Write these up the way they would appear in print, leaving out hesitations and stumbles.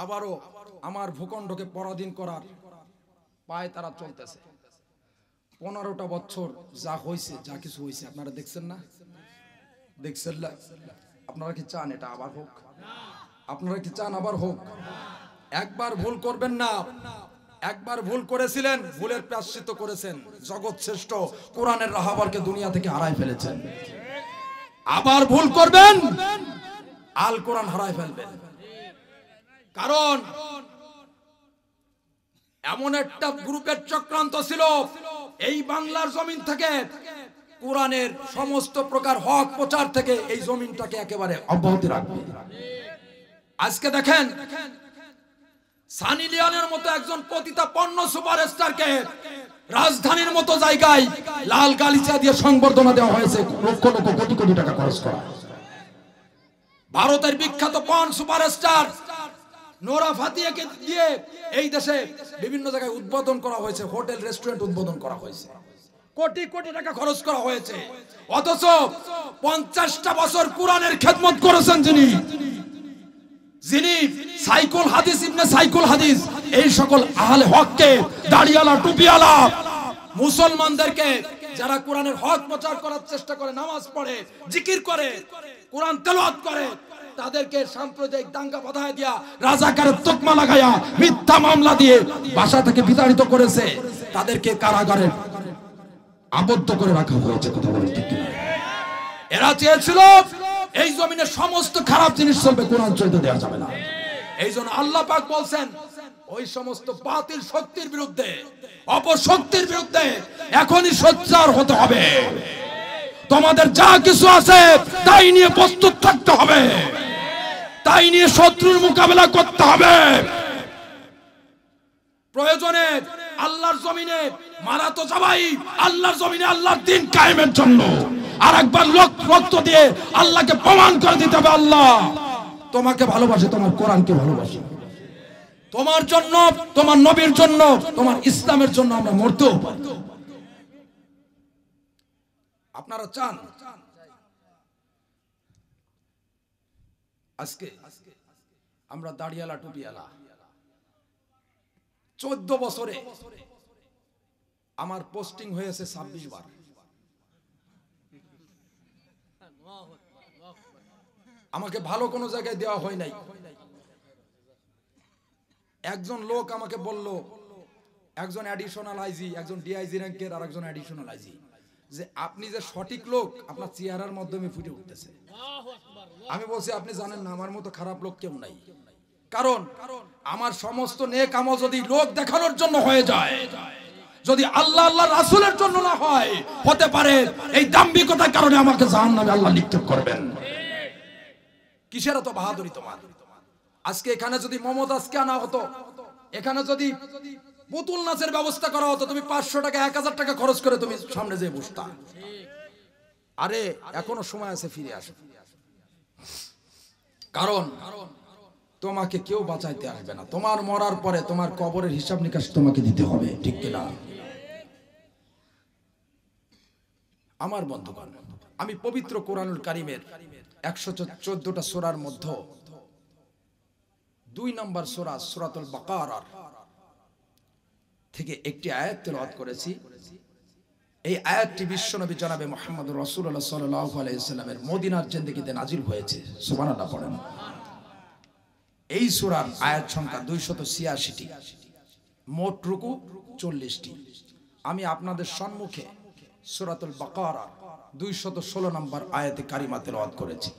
আবারও আমার ভূখণ্ডকে পরাধীন করার পায়ে তারা চলতেছে। 15টা বছর যা হয়েছে, যা কিছু হয়েছে আপনারা দেখছেন না? দেখছেন না? আপনারা কি চান এটা আবার হোক? আপনারা কি চান আবার হোক? একবার ভুল করবেন না। একবার ভুল করেছিলেন, ভুলের প্রায়শ্চিত্ত করেছেন, জগৎ শ্রেষ্ঠ কোরআনের রাহাবারকে দুনিয়া থেকে হারাই ফেলেছেন। আবার ভুল করবেন, আল কোরআন হারাই ফেলবেন। কারণ এমন একটা গ্রুপের চক্রান্ত ছিল এই বাংলার জমিন থেকে কোরআনের সমস্ত প্রকার হক প্রচার থেকে এই জমিনটাকে একেবারে অব্যাহতি রাখবে। আজকে দেখেন সানি লিওনের মতো একজন পতিতাপন্ন সুপারস্টারকে রাজধানীর মতো জায়গায় লাল গালিচা দিয়ে সংবর্ধনা দেওয়া হয়েছে, লক্ষ লক্ষ কোটি কোটি টাকা খরচ করা। ভারতের বিখ্যাত পর্ন সুপারস্টার নোরা ফাতিহাকে দিয়ে এই দেশে বিভিন্ন জায়গায় উদ্বোধন করা হয়েছে, হোটেল রেস্টুরেন্ট উদ্বোধন করা হয়েছে, কোটি কোটি টাকা খরচ করা হয়েছে। অথচ 50টা বছর কোরআনের খেদমত করেছেন যিনি সাইকুল হাদিস ইবনে সাইকুল হাদিস, এই সকল আহলে হককে, দাড়িওয়ালা টুপিওয়ালা মুসলমানদেরকে যারা কোরআনের হক প্রচার করার চেষ্টা করে, নামাজ পড়ে, জিকির করে, কোরআন তেলাওয়াত করে, তাদেরকে সাম্প্রদায়িক দাঙ্গা বাধায় দিয়া, রাজাকারের তকমা লাগায়া, মিথ্যা মামলা দিয়ে বাসা থেকে বিতাড়িত করেছে। তাদেরকে কারাগারে আবদ্ধ করে রাখা হয়েছে। কথা বলেন ঠিক কিনা? এরা চেয়েছিল এই জমিনে সমস্ত খারাপ জিনিস চলবে, কোরআন চলতে দেওয়া যাবে না। এই জন্য আল্লাহ পাক বলছেন ওই সমস্ত বাতিল শক্তির বিরুদ্ধে, অপশক্তির বিরুদ্ধে এখনই সোচ্চার হতে হবে। তোমাদের যা কিছু আছে তাই নিয়ে প্রস্তুত থাকতে হবে, তাই নিয়ে শত্রুর মোকাবেলা করতে হবে। প্রয়োজনে আল্লাহর জমিনে মারা তো যাবাই, আল্লাহর জমিনে আল্লাহর দ্বীন কায়েমের জন্য আর একবার রক্ত দিয়ে আল্লাহকে প্রমাণ করে দিতে হবে, আল্লাহ তোমাকে ভালোবাসে, তোমার কোরআনকে ভালোবাসে, তোমার জন্য, তোমার নবীর জন্য, তোমার ইসলামের জন্য আমরা মরতেও পারি। আপনারা চান আজকে আমরা দাড়িয়ালা টুপিয়ালা 14 বছরে আমার পোস্টিং হয়েছে 26 বার। আমাকে ভালো কোনো জায়গায় দেওয়া হয় নাই। একজন লোক আমাকে বলল, একজন অ্যাডিশনাল আইজি, একজন ডিআইজি র্যাঙ্কের আর একজন অ্যাডিশনাল আইজি, যে আপনি যে সঠিক লোক আপনার চেহারার মাধ্যমে ফুটে উঠতেছে। আমি বলছি আপনি জানেন না আমার মতো খারাপ লোক কেউ নাই। কারণ আমার সমস্ত নেক আমল যদি লোক দেখানোর জন্য হয়ে যায়, যদি আল্লাহ আল্লাহ রাসূলের জন্য না হয়, হতে পারে এই দাম্ভিকতার কারণে আমাকে জাহান্নামে আল্লাহ নিক্ষেপ করবেন। কিসের এত বাহাদুরি তোমার? আজকে এখানে যদি মমতাজকে আনা হতো, এখানে যদি পুতুল নাচের ব্যবস্থা করা হতো, তুমি 500 টাকা 1000 টাকা খরচ করে তুমি সামনে যেয়ে বসতা। আরে এখনো সময় আছে, ফিরে আসো। কারণ তোমাকে কেউ বাঁচাইতে আসবে না। তোমার মরার পরে তোমার কবরের হিসাব নিকাশ তোমাকে দিতে হবে, ঠিক কিনা? আমার বন্ধুগণ, আমি পবিত্র কোরআনুল কারীমের 114টা সূরার মধ্যে 2 নম্বর সূরা সূরাতুল বাকারার থেকে একটি আয়াত তেলাওয়াত করেছি। এই আয়াতটি বিশ্বনবী জনাবে মুহাম্মদুর রাসূলুল্লাহ সাল্লাল্লাহু আলাইহি ওয়াসাল্লামের মদিনার জিন্দেগিতে নাজিল হয়েছে। সুবহানাল্লাহ পড়েন। এই সূরার আয়াত সংখ্যা 286টি, মোট রুকু 40টি। আমি আপনাদের সম্মুখে সূরাতুল বাকারা 216 নম্বর আয়াতে কারিমা তেলাওয়াত করেছি।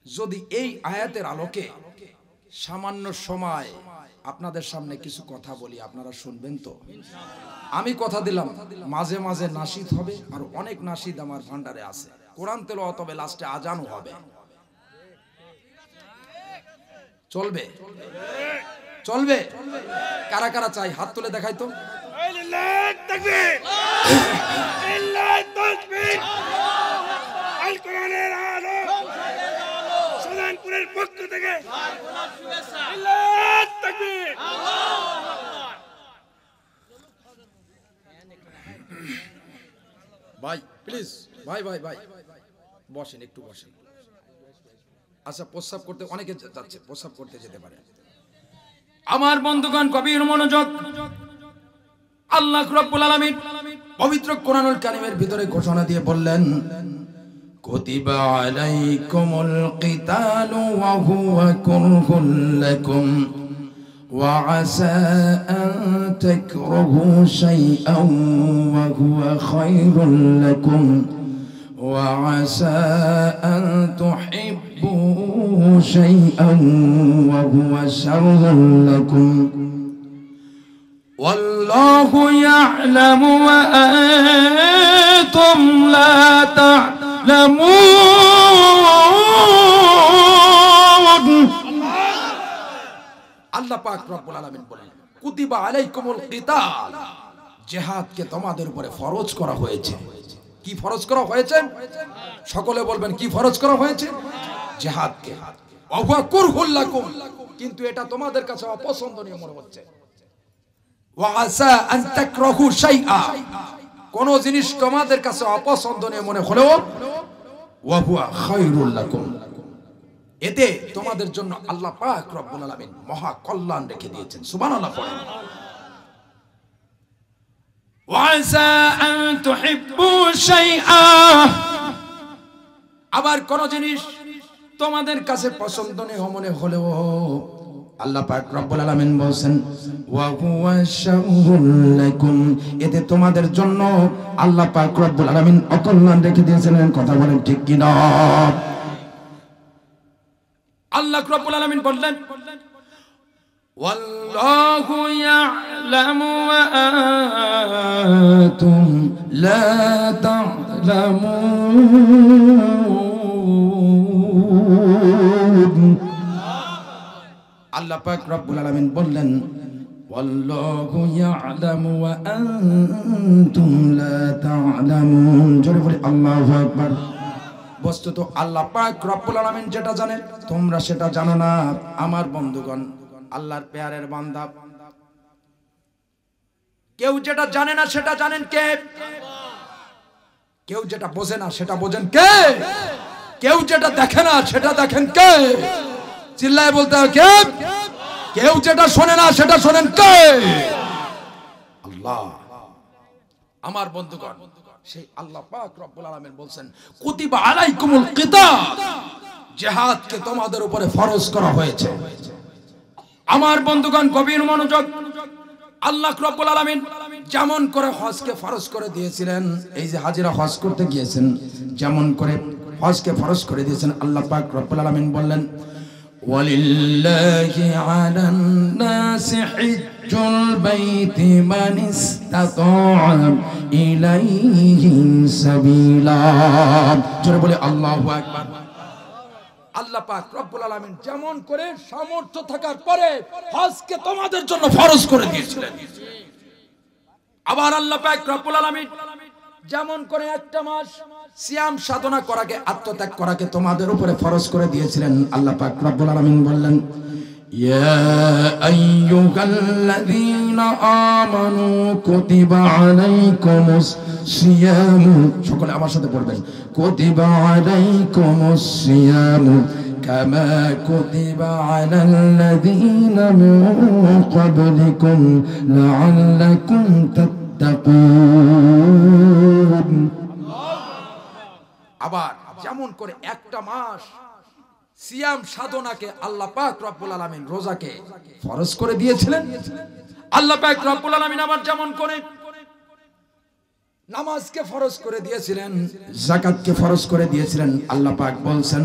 যদি এই আয়াতের আলোকে সামান্য সময় আপনাদের সামনে কিছু কথা বলি, আপনারা শুনবেন তো? আমি কথা দিলাম মাঝে মাঝে নাশিদ হবে, আর অনেক নাশিদ আমার ভান্ডারে আছে। কোরআন তেলাওয়াত হবে, লাস্টে আজানও হবে। চলবে? চলবে? কারা কারা চাই হাত তুলে দেখাই তো। আল্লাহু তাকবীর, আল্লাহু তাকবীর। আল কোরআনের আলো সুজানপুরের পক্ষ থেকে আল্লাহু তাকবীর। ভাই প্লিজ, ভাই ভাই ভাই বসেন, একটু বসেন। আচ্ছা, প্রস্রাব করতে অনেকে যাচ্ছে, প্রস্রাব করতে যেতে পারে। আমার বন্ধুগণ গভীর মনোযোগ। আল্লাহ রাব্বুল আলামিন পবিত্র কোরআনুল কারীমের ভিতরে ঘোষণা দিয়ে বললেন, কুতিবা আলাইকুমুল কিতালু ওয়া হুয়া কুরহুল লাকুম ওয়া আসা আন তাকরাহু শাইআন ওয়া হুয়া খায়রুল লাকুম ওয়া আসা আন তুহিব্বু শাইআন ওয়া হুয়া শাররুল লাকুম والله يعلم وأنتم لا تعلمون। আল্লাহ পাক রব্বুল আলামিন বলেন, কুতিবা আলাইকুমুল কিতাল, জিহাদকে তোমাদের উপরে ফরজ করা হয়েছে। কি ফরজ করা হয়েছে? সকলে বলবেন কি ফরজ করা হয়েছে? জিহাদকে। ওয়া হুয়া কুরহুল লাকুম, কিন্তু এটা তোমাদের কাছে অপছন্দনীয় মনে হচ্ছে। ওয়া আসা আন তাকরাহু শাইআ, কোন জিনিস তোমাদের কাছে অপছন্দনীয় মনে হলেও ওয়া হুয়া খায়রুল লাকুম, এতে তোমাদের জন্য আল্লাহ পাক রব্বুল আলামিন মহা কল্যাণ রেখে দিয়েছেন। সুবহানাল্লাহ পড়েন। ওয়া আসা আন তুহিব্বু শাইআ, আবার কোন জিনিস তোমাদের কাছে পছন্দনীয় মনে হলেও আল্লাহ পাক রব্বুল আলামিন বলেন ওয়া হুয়া শাররুল লাকুম, এতে তোমাদের জন্য আল্লাহ পাক রব্বুল আলামিন অকল্যাণ রেখে দিয়েছেন। কথা বলেন ঠিক কি না? আল্লাহ রাব্বুল আলামিন বললেন, ওয়াল্লাহু ইয়ালামু ওয়া আনতুম লা তা'লামুন। আল্লাহ পাক রব্বুল আলামিন বললেন, ওয়াল্লাহু ইয়ালামু ওয়া আনতুম লা তা'লামুন। জোরে বলি আল্লাহু আকবার। বস্তুত আল্লাহ পাক রব্বুল আলামিন যেটা জানেন তোমরা সেটা জানো না। আমার বন্ধুগণ, আল্লাহর পেয়ারের বান্দা, কেউ যেটা জানে না সেটা জানেন কে? কেউ যেটা বোঝে না সেটা বোঝেন কে? কেউ যেটা দেখে না সেটা দেখেন কে? চিল্লায় বলতে হবে কে? কেউ যেটা শোনে না সেটা শোনেন কে? আল্লাহ। আমার বন্ধুগণ, সেই আল্লাহ পাক রব্বুল আলামিন বলেন, কুতিবা আলাইকুমুল কিতাল, জিহাদকে তোমাদের উপরে ফরজ করা হয়েছে। আমার বন্ধুগণ গভীর মনোযোগ। আল্লাহ রাব্বুল আলামিন যেমন করে হজকে ফরজ করে দিয়েছিলেন, এই যে হাজিরা হজ করতে গিয়েছেন, যেমন করে হজকে ফরজ করে দিয়েছেন, আল্লাহ পাক রব্বুল আলামিন বললেন, ওয়ালিল্লাহি আলান নাসি হিজ্জুল বাইতি মান ইসতাতা ইলাইহি সাবিলা। জোরে বলে আল্লাহু আকবার। আল্লাহ পাক রব্বুল আলামিন যেমন করে সামর্থ্য থাকার পরে হজকে তোমাদের জন্য ফরজ করে দিয়েছিলেন, আবার আল্লাহ পাক রব্বুল আলামিন যেমন করে একটা মাস সিয়াম সাধনা করাকে, আত্মত্যাগ করাকে তোমাদের উপরে ফরজ করে দিয়েছিলেন। আল্লাহ পাক রব্বুল আলামিন বললেন, ইয়া আইয়ুহাল্লাযীনা আমানু কুতিবা আলাইকুমুস সিয়াম। সকলে আমার সাথে পড়বেন, কুতিবা আলাইকুমুস সিয়াম কামা কুতিবা আলাল্লাযীনা মিন ক্বাবলিকুম লাআল্লাকুম তাত্তাকুন। আবার যেমন করে একটা মাস সিয়াম সাধনাকে আল্লাহ পাক রব্বুল আলামিন রোজাকে ফরজ করে দিয়েছিলেন, আল্লাহ পাক রব্বুল আলামিন আবার যেমন করে নামাজকে ফরজ করে দিয়েছিলেন, যাকাতকে ফরজ করে দিয়েছিলেন। আল্লাহ পাক বলেন,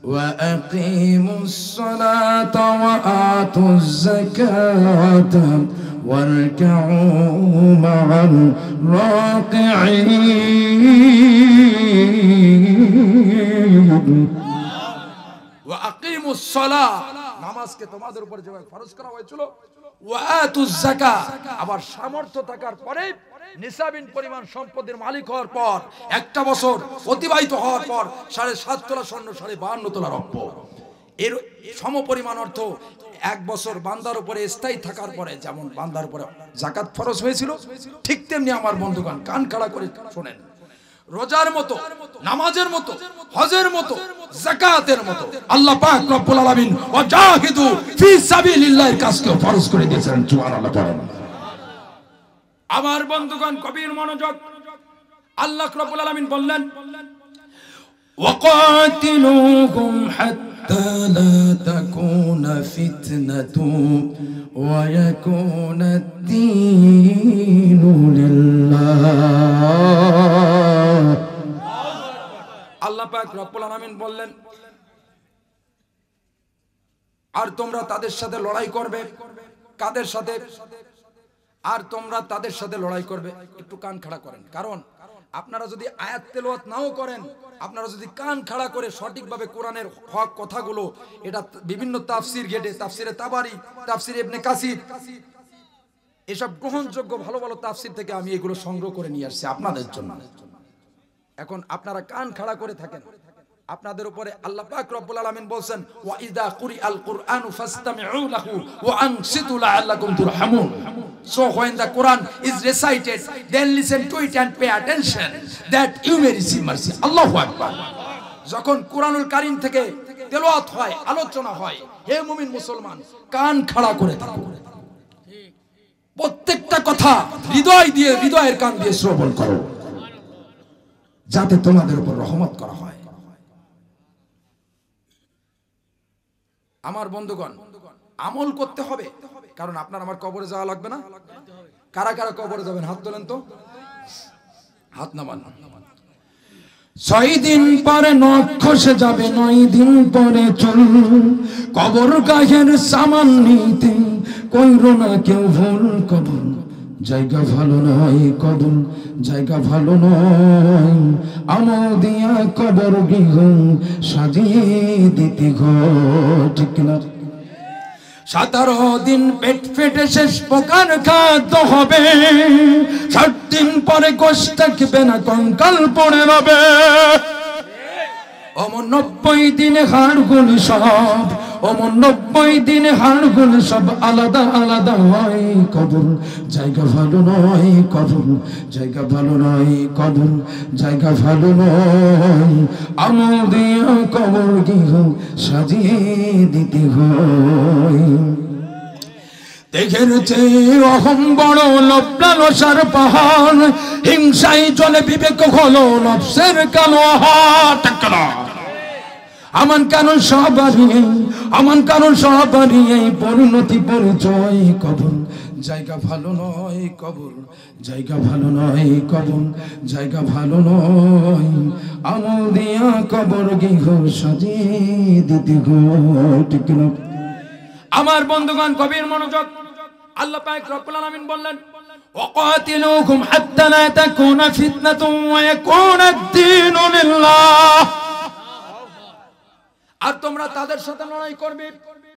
ওয়া আকিমুস সালাতা ওয়া আতুজ যাকাতা ওয়ারকাউ মা'আর রাকিঈন। ওয়া আকিমুস সালাহ, নামাজকে তোমাদের উপর যেভাবে ফরজ করা হয়েছিল, ওয়া আতুজ যাকাত, আবার সামর্থ্য থাকার পরে নিসাবিন পরিমাণ সম্পদের মালিক হওয়ার পর, একটা বছর অতিবাহিত হওয়ার পর 7.5 তোলা স্বর্ণ 52 তোলা রৌপ্য, এর সমপরিমাণ অর্থ এক বছর বান্দার উপরে স্থায়ী থাকার পরে যেমন বান্দার উপরে যাকাত ফরজ হয়েছিল, ঠিক তেমনি আমার বন্ধুগণ কান খাড়া করে শোনেন, রোজার মতো, নামাজের মতো, হজের মতো যাকাতের মতো আল্লাহ পাক রব্বুল আলামিন ওয়াজাহিদু ফি সাবিলিল্লাহির কাজকে ফরজ করে দিয়েছেন। সুবহানাল্লাহ পড়েন। আমার বন্ধুগণ গভীর মনোযোগ, আল্লাহ রাব্বুল আলামিন বললেন ওয়াকাতিলুহুম হাত্তা লা তাকুনা ফিতনাতুন ওয়া ইয়াকুনা আদ-দীনু লিল্লাহ। আল্লাহ পাক রব্বুল আলামিন বললেন আর তোমরা তাদের সাথে লড়াই করবে। কাদের সাথে? আর তোমরা তাদের সাথে লড়াই করবে। একটু কান খাড়া করেন, কারণ আপনারা যদি আয়াত তেলাওয়াত নাও করেন, আপনারা যদি কান খাড়া করে সঠিকভাবে কোরআনের হক কথাগুলো, এটা বিভিন্ন তাফসির গেটে, তাফসিরে তাবারি, তাফসিরে ইবনে কাসির, এসব গ্রহণযোগ্য ভালো ভালো তাফসির থেকে আমি এগুলো সংগ্রহ করে নিয়ে আসছি আপনাদের জন্য। এখন আপনারা কান খাড়া করে থাকেন, আপনাদের উপরে আল্লাহ পাক রব্বুল আলামিন বলেন ওয়া ইযা কুরিআল কুরআনু ফাসতামিউ লাহু ওয়া আনসিতু লাআল্লাকুম তুরহামুন। So when the Quran is recited, then listen to it and pay attention that you may receive mercy. Allahu Akbar. যখন কুরআনুল কারীম থেকে তেলাওয়াত হয়, আলোচনা হয়, হে মুমিন মুসলমান কান খাড়া করে থাকো। প্রত্যেকটা কথা হৃদয় দিয়ে, হৃদয়ের কান দিয়ে শ্রবণ করো, যাতে তোমাদের উপর রহমত করা হয়। আমার বন্ধুগণ, আমল করতে হবে, কারণ আপনার আমার কবরে যাওয়া লাগবে না? কারা কারা কবরে যাবেন হাত তোলেন তো, হাত নামান। 6 দিন পরে নখ খসে যাবে, 9 দিন পরে চুল, কবর গায়ের সামান নিতে কইরো না কেউ ভুল। কবর জায়গা ভালো নয়, কবর জায়গা ভালো নয়, আমল দিয়া কবর গৃহ সাজিয়ে দিতে ঘর। ঠিক না? 17 দিন পেট ফেটে শেষ প্রকার খাদ্য হবে, 60 দিন পরে গোশ থাকবে না, কঙ্কাল পড়ে রবে। 90 দিনে হাড়গুলো সব, 90 দিনে হাড়গুলো সব আলাদা আলাদা হয়। কবর জায়গা ভালো নয়, কবর জায়গা ভালো নয়, কবর জায়গা ভালো নয়, আমল দিয়া কবর গৃহ সাজিয়ে দিতে হয়। দেখের চেয়ে অহং বড়, লোভ লালসার পাহাড়, হিংসাই চলে বিবেক হলো নফসের কালো হাত। আমান কানুন সবারই, আমান কানুন সবারই এই পরিণতি পরিচয়। কবর জায়গা ভালো নয়, কবর জায়গা ভালো নয়, কবর জায়গা ভালো নয়, আমল দিয়া কবর গৃহ সাজিয়ে দিতে গো। ঠিক না? আমার বন্ধুগণ গভীর মনোযোগ, আল্লাহ পাক রব্বুল আলামিন বললেন ওয়াকাতিলুহুম হাত্তা লা তাকুনা ফিতনাতুন ওয়া ইয়াকুনা আদ-দীনু লিল্লাহ। আর তোমরা তাদের সাথে লড়াই করবে